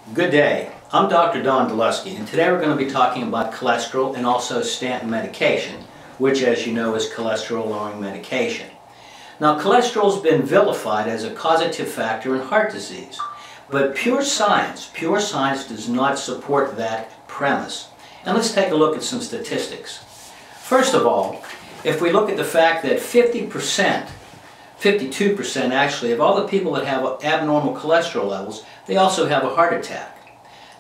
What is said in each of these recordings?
Good day. I'm Dr. Don Delusky, and today we're going to be talking about cholesterol and also statin medication, which, as you know, is cholesterol-lowering medication. Now, cholesterol has been vilified as a causative factor in heart disease, but pure science does not support that premise. And let's take a look at some statistics. First of all, if we look at the fact that 52% actually, of all the people that have abnormal cholesterol levels, they also have a heart attack.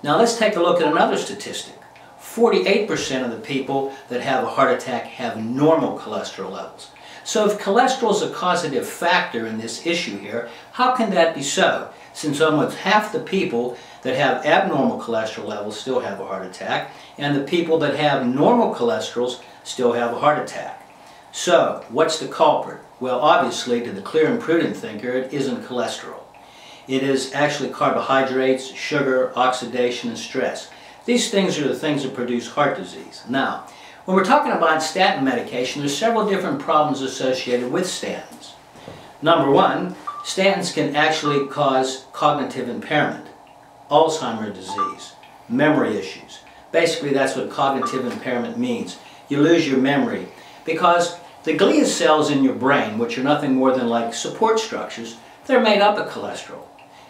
Now let's take a look at another statistic. 48% of the people that have a heart attack have normal cholesterol levels. So if cholesterol is a causative factor in this issue here, how can that be so? Since almost half the people that have abnormal cholesterol levels still have a heart attack, and the people that have normal cholesterols still have a heart attack. So, what's the culprit? Well, obviously, to the clear and prudent thinker, it isn't cholesterol. It is actually carbohydrates, sugar, oxidation, and stress. These things are the things that produce heart disease. Now, when we're talking about statin medication, there's several different problems associated with statins. Number one, statins can actually cause cognitive impairment, Alzheimer's disease, memory issues. Basically, that's what cognitive impairment means. You lose your memory because the glia cells in your brain, which are nothing more than like support structures, they're made up of cholesterol.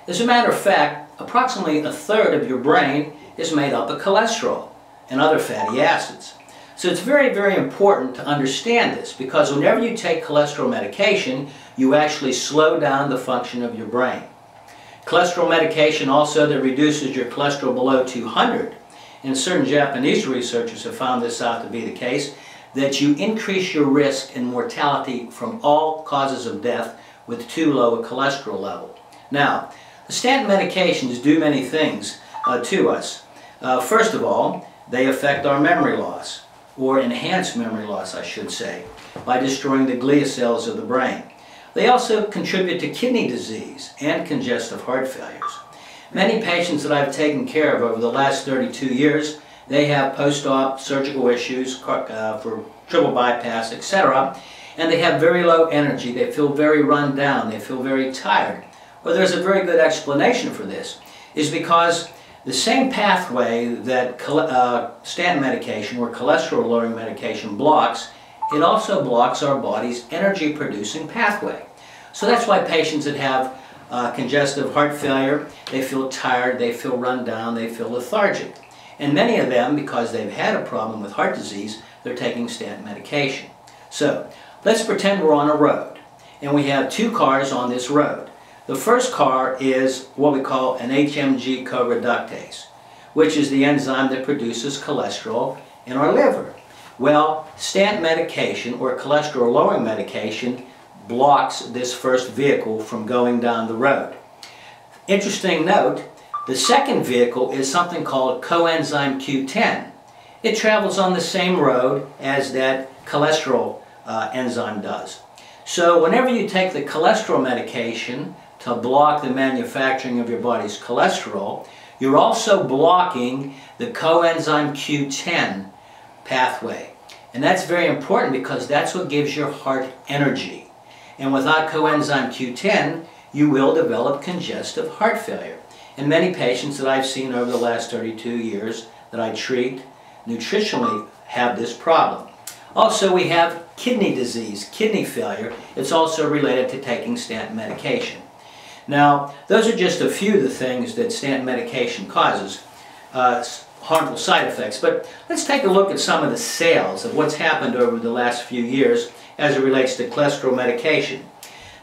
As a matter of fact, approximately a third of your brain is made up of cholesterol and other fatty acids. So it's very, very important to understand this, because whenever you take cholesterol medication, you actually slow down the function of your brain. Cholesterol medication also that reduces your cholesterol below 200, and certain Japanese researchers have found this out to be the case, that you increase your risk in mortality from all causes of death with too low a cholesterol level. Now, the statin medications do many things to us. First of all, they affect our memory loss, or enhance memory loss, I should say, by destroying the glia cells of the brain. They also contribute to kidney disease and congestive heart failures. Many patients that I've taken care of over the last 32 years, they have post-op surgical issues for triple bypass, etc. And they have very low energy. They feel very run down. They feel very tired. Well, there's a very good explanation for this. Is because the same pathway that statin medication or cholesterol-lowering medication blocks, it also blocks our body's energy-producing pathway. So that's why patients that have congestive heart failure, they feel tired, they feel run down, they feel lethargic. And many of them, because they've had a problem with heart disease, they're taking statin medication. So, let's pretend we're on a road, and we have two cars on this road. The first car is what we call an HMG co-reductase, which is the enzyme that produces cholesterol in our liver. Well, statin medication, or cholesterol-lowering medication, blocks this first vehicle from going down the road. Interesting note, the second vehicle is something called coenzyme Q10. It travels on the same road as that cholesterol enzyme does. So whenever you take the cholesterol medication to block the manufacturing of your body's cholesterol, you're also blocking the coenzyme Q10 pathway. And that's very important because that's what gives your heart energy. And without coenzyme Q10, you will develop congestive heart failure. And many patients that I've seen over the last 32 years that I treat nutritionally have this problem. Also, we have kidney disease, kidney failure. It's also related to taking statin medication. Now, those are just a few of the things that statin medication causes, harmful side effects. But let's take a look at some of the sales of what's happened over the last few years as it relates to cholesterol medication.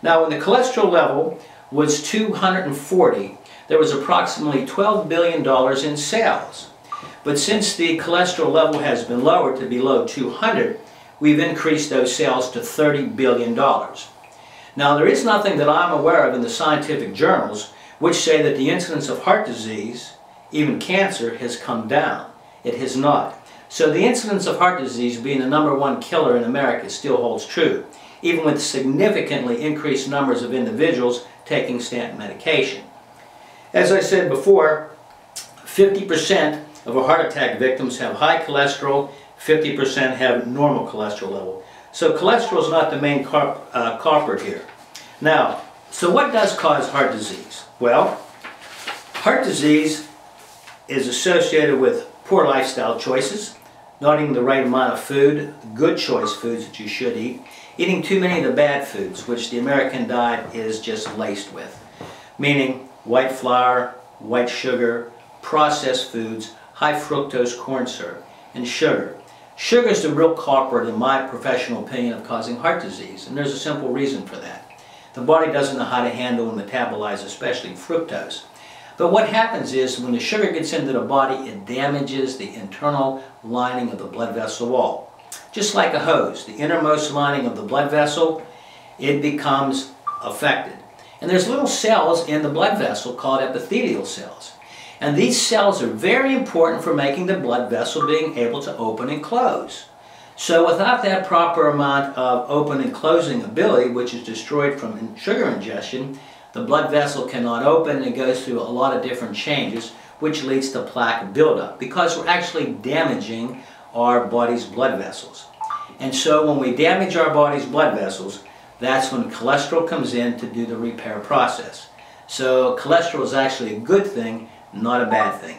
Now, when the cholesterol level was 240, there was approximately $12 billion in sales. But since the cholesterol level has been lowered to below 200, we've increased those sales to $30 billion. Now, there is nothing that I'm aware of in the scientific journals which say that the incidence of heart disease, even cancer, has come down. It has not. So the incidence of heart disease being the #1 killer in America still holds true, even with significantly increased numbers of individuals taking statin medication. As I said before, 50% of our heart attack victims have high cholesterol, 50% have normal cholesterol level. So cholesterol is not the main culprit here. Now, so what does cause heart disease? Well, heart disease is associated with poor lifestyle choices, not eating the right amount of food, good choice foods that you should eat, eating too many of the bad foods, which the American diet is just laced with, meaning white flour, white sugar, processed foods, high fructose corn syrup, and sugar. Sugar is the real culprit, in my professional opinion, of causing heart disease, and there's a simple reason for that. The body doesn't know how to handle and metabolize, especially fructose. But what happens is when the sugar gets into the body, it damages the internal lining of the blood vessel wall. Just like a hose, the innermost lining of the blood vessel, it becomes affected. And there's little cells in the blood vessel called epithelial cells. And these cells are very important for making the blood vessel being able to open and close. So without that proper amount of open and closing ability, which is destroyed from sugar ingestion, the blood vessel cannot open and it goes through a lot of different changes, which leads to plaque buildup because we're actually damaging our body's blood vessels. And so when we damage our body's blood vessels, that's when cholesterol comes in to do the repair process. So cholesterol is actually a good thing, not a bad thing.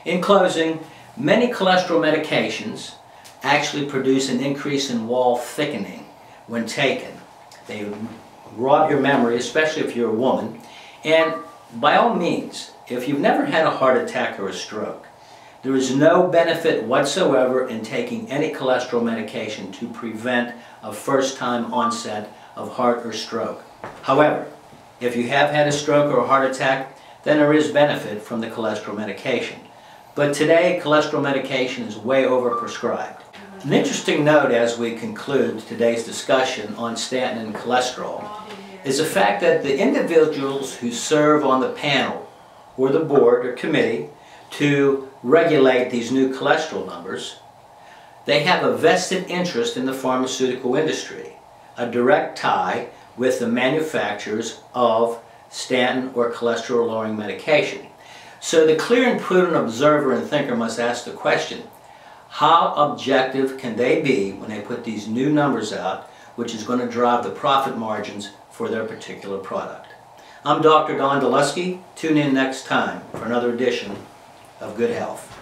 In closing, many cholesterol medications actually produce an increase in wall thickening when taken. They rob your memory, especially if you're a woman. And by all means, if you've never had a heart attack or a stroke, there is no benefit whatsoever in taking any cholesterol medication to prevent a first-time onset of heart or stroke. However, if you have had a stroke or a heart attack, then there is benefit from the cholesterol medication. But today, cholesterol medication is way overprescribed. An interesting note as we conclude today's discussion on statin and cholesterol is the fact that the individuals who serve on the panel or the board or committee to regulate these new cholesterol numbers, they have a vested interest in the pharmaceutical industry, a direct tie with the manufacturers of statin or cholesterol-lowering medication. So the clear and prudent observer and thinker must ask the question, how objective can they be when they put these new numbers out, which is going to drive the profit margins for their particular product? I'm Dr. Don Delusky. Tune in next time for another edition of Good Health.